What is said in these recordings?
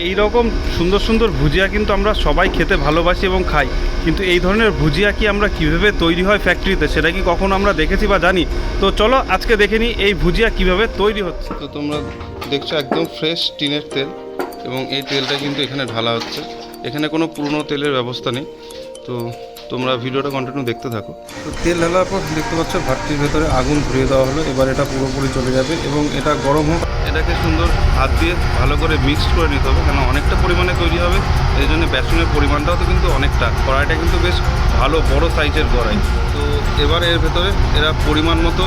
এই রকম সুন্দর সুন্দর ভুজিয়া কিন্তু আমরা সবাই খেতে ভালোবাসি এবং খাই, কিন্তু এই ধরনের ভুজিয়া কি আমরা কীভাবে তৈরি হয় ফ্যাক্টরিতে সেটা কি কখনো আমরা দেখেছি বা জানি? তো চলো আজকে দেখে নিই এই ভুজিয়া কীভাবে তৈরি হচ্ছে। তো তোমরা দেখছো একদম ফ্রেশ টিনের তেল, এবং এই তেলটা কিন্তু এখানে ঢালা হচ্ছে। এখানে কোনো পুরনো তেলের ব্যবস্থা নেই। তো তোমরা ভিডিওটা কন্টিনিউ দেখতে থাকো। তো তেল ঢালার পর দেখতে পাচ্ছ ভাতটির ভেতরে আগুন ধরিয়ে দেওয়া হলো। এবার এটা পুরোপুরি চলে যাবে এবং এটা গরম হোক। এটাকে সুন্দর হাত দিয়ে ভালো করে মিক্সড করে নিতে হবে, কেন অনেকটা পরিমাণে তৈরি হবে। এই জন্য বেসনের পরিমাণটাও তো কিন্তু অনেকটা। কড়াইটা কিন্তু বেশ ভালো বড় সাইজের কড়াই। তো এবার এর ভেতরে এরা পরিমাণ মতো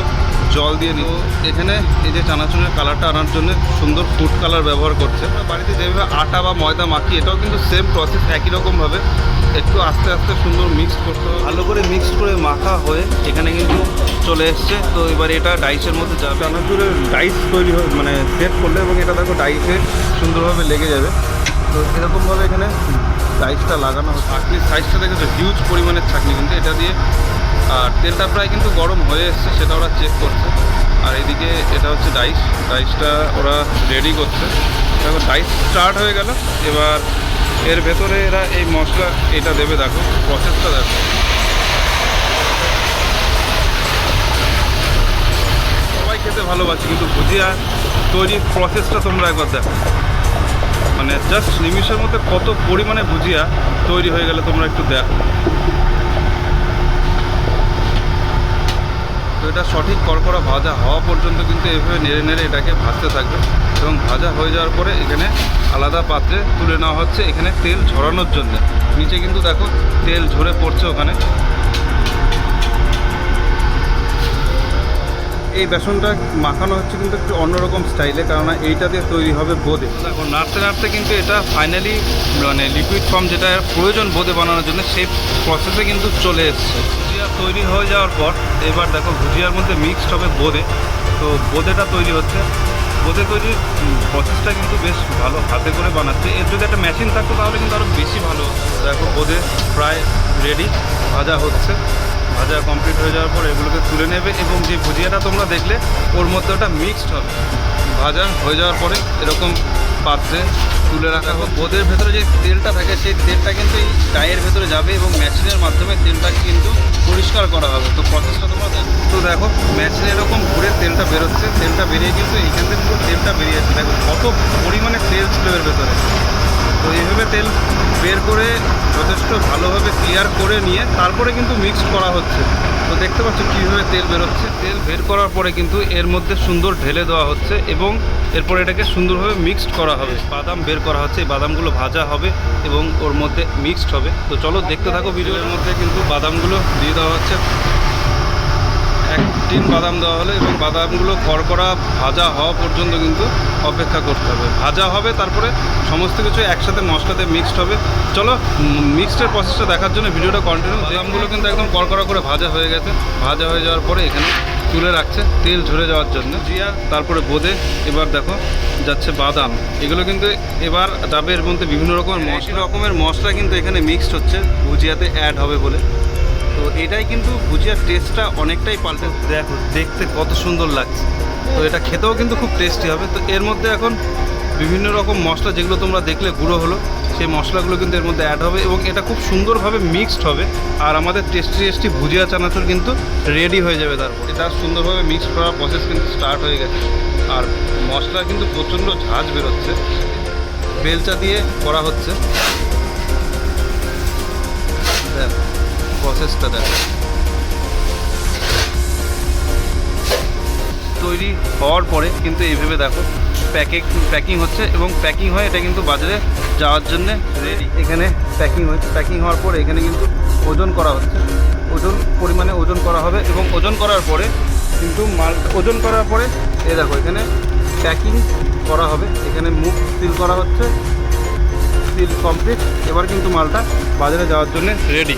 জল দিয়ে নিব। এখানে এই যে চানাচুরের কালারটা আনার জন্য সুন্দর ফুড কালার ব্যবহার করছে। বাড়িতে যেভাবে আটা বা ময়দা মাখি, এটাও কিন্তু সেম প্রসেস, একই রকমভাবে একটু আস্তে আস্তে সুন্দর মিক্স করতে হবে। ভালো করে মিক্স করে মাখা হয়ে এখানে কিন্তু চলে এসছে। তো এবার এটা ডাইসের মধ্যে যাবে। চানাচুরের ডাইস তৈরি মানে সেট করলে, এবং এটা দেখো ডাইসে সুন্দরভাবে লেগে যাবে। তো এরকমভাবে এখানে ডাইসটা লাগানো হচ্ছে। ছাঁকনির সাইজটা দেখেছো, হিউজ পরিমাণের ছাঁকনি কিন্তু এটা দিয়ে। আর তেলটা প্রায় কিন্তু গরম হয়ে এসছে, সেটা ওরা চেক করছে। আর এদিকে এটা হচ্ছে ডাইসটা ওরা রেডি করছে। দেখো ডাইস স্টার্ট হয়ে গেল। এবার এর ভেতরে এরা এই মশলা এটা দেবে। দেখো প্রসেসটা দেখো। সবাই খেতে ভালোবাসি, কিন্তু ভুজিয়া তৈরির প্রসেসটা তোমরা একবার দেখো। মানে জাস্ট নিমিষের মধ্যে কত পরিমাণে ভুজিয়া তৈরি হয়ে গেলে তোমরা একটু দেখো। তো এটা সঠিক কড়কড়া ভাজা হওয়া পর্যন্ত কিন্তু এভাবে নেড়ে নেড়ে এটাকে ভাজতে থাকবে, এবং ভাজা হয়ে যাওয়ার পরে এখানে আলাদা পাত্রে তুলে নেওয়া হচ্ছে এখানে তেল ঝরানোর জন্য। নিচে কিন্তু দেখো তেল ঝরে পড়ছে ওখানে। এই বেসনটা মাখানো হচ্ছে কিন্তু একটু অন্যরকম স্টাইলে, কেননা এইটা দিয়ে তৈরি হবে বোঁদে। দেখো নাড়তে নাড়তে কিন্তু এটা ফাইনালি মানে লিকুইড ফর্ম যেটা প্রয়োজন বোঁদে বানানোর জন্য, সেই প্রসেসে কিন্তু চলে এসছে। ভুজিয়া তৈরি হয়ে যাওয়ার পর এবার দেখো ভুজিয়ার মধ্যে মিক্সড হবে বোঁদে। তো বোঁদেটা তৈরি হচ্ছে। বোঁদে তৈরির প্রসেসটা কিন্তু বেশ ভালো, হাতে করে বানাচ্ছে। এর যদি একটা মেশিন থাকতো তাহলে কিন্তু আরও বেশি ভালো। দেখো বোঁদে প্রায় রেডি, ভাজা হচ্ছে। ভাজা কমপ্লিট হয়ে যাওয়ার পর এগুলোকে তুলে নেবে, এবং যে ভুজিয়াটা তোমরা দেখলে ওর মধ্যে ওটা মিক্সড হবে। ভাজা হয়ে যাওয়ার পরে এরকম পাত্রে তুলে রাখা হোক। বোঁদের ভেতরে যে তেলটা থাকে সেই তেলটা কিন্তু এই ডাইয়ের ভেতরে যাবে, এবং মেশিনের মাধ্যমে তেলটাকে কিন্তু পরিষ্কার করা হবে। তো প্রসেসটা তোমরা দেখো। তো দেখো মেশিনে এরকম ঘুরে তেলটা বেরোচ্ছে। তেলটা বেরিয়ে কিন্তু এইখান থেকে পুরো তেলটা বেরিয়ে যাচ্ছে। দেখো কত পরিমাণে তেল ছিল এর ভেতরে। তো এইভাবে তেল বের করে যথেষ্ট ভালোভাবে ক্লিয়ার করে নিয়ে তারপরে কিন্তু মিক্সড করা হচ্ছে। তো দেখতে পাচ্ছ কীভাবে তেল বেরোচ্ছে। তেল বের করার পরে কিন্তু এর মধ্যে সুন্দর ঢেলে দেওয়া হচ্ছে, এবং এরপর এটাকে সুন্দরভাবে মিক্সড করা হবে। বাদাম বের করা হচ্ছে, এই বাদামগুলো ভাজা হবে এবং ওর মধ্যে মিক্সড হবে। তো চলো দেখতে থাকো ভিডিওর মধ্যে। কিন্তু বাদামগুলো দিয়ে দেওয়া হচ্ছে, এক টিন বাদাম দেওয়া হলো, এবং বাদামগুলো কড়কড়া ভাজা হওয়া পর্যন্ত কিন্তু অপেক্ষা করতে হবে। ভাজা হবে, তারপরে সমস্ত কিছু একসাথে মশলাতে মিক্সড হবে। চলো মিক্সডের প্রসেসটা দেখার জন্য ভিডিওটা কন্টিনিউ। বাদামগুলো কিন্তু একদম কড়কড়া করে ভাজা হয়ে গেছে। ভাজা হয়ে যাওয়ার পরে এখানে তুলে রাখছে তেল ঝরে যাওয়ার জন্য। জিয়া, তারপরে বোঁদে, এবার দেখো যাচ্ছে বাদাম। এগুলো কিন্তু এবার যাবে এর মধ্যে বিভিন্ন রকমের মশলা কিন্তু এখানে মিক্সড হচ্ছে ভুজিয়াতে অ্যাড হবে বলে। তো এটাই কিন্তু ভুজিয়ার টেস্টটা অনেকটাই পাল্টে। দেখো দেখতে কত সুন্দর লাগছে। তো এটা খেতেও কিন্তু খুব টেস্টি হবে। তো এর মধ্যে এখন বিভিন্ন রকম মশলা, যেগুলো তোমরা দেখলে গুঁড়ো হলো, সেই মশলাগুলো কিন্তু এর মধ্যে অ্যাড হবে, এবং এটা খুব সুন্দরভাবে মিক্সড হবে। আর আমাদের টেস্টি ভুজিয়া চানাচুর কিন্তু রেডি হয়ে যাবে। তারপর এটা সুন্দরভাবে মিক্সড করার প্রসেস কিন্তু স্টার্ট হয়ে গেছে। আর মশলা কিন্তু প্রচণ্ড ঝাঁঝ বেরোচ্ছে। বেলচা দিয়ে করা হচ্ছে। দেখো প্রসেসটা দেখো। তৈরি হওয়ার পরে কিন্তু এইভাবে দেখো প্যাকিং হচ্ছে, এবং প্যাকিং হয়ে এটা কিন্তু বাজারে যাওয়ার জন্য রেডি। এখানে প্যাকিং হওয়ার পরে এখানে কিন্তু ওজন করা হচ্ছে। পরিমাণে ওজন করা হবে, এবং ওজন করার পরে কিন্তু ওজন করার পরে এই দেখো এখানে প্যাকিং করা হবে। এখানে মুখ সিল করা হচ্ছে। Seal complete. এবার কিন্তু মালটা বাজারে যাওয়ার জন্য রেডি।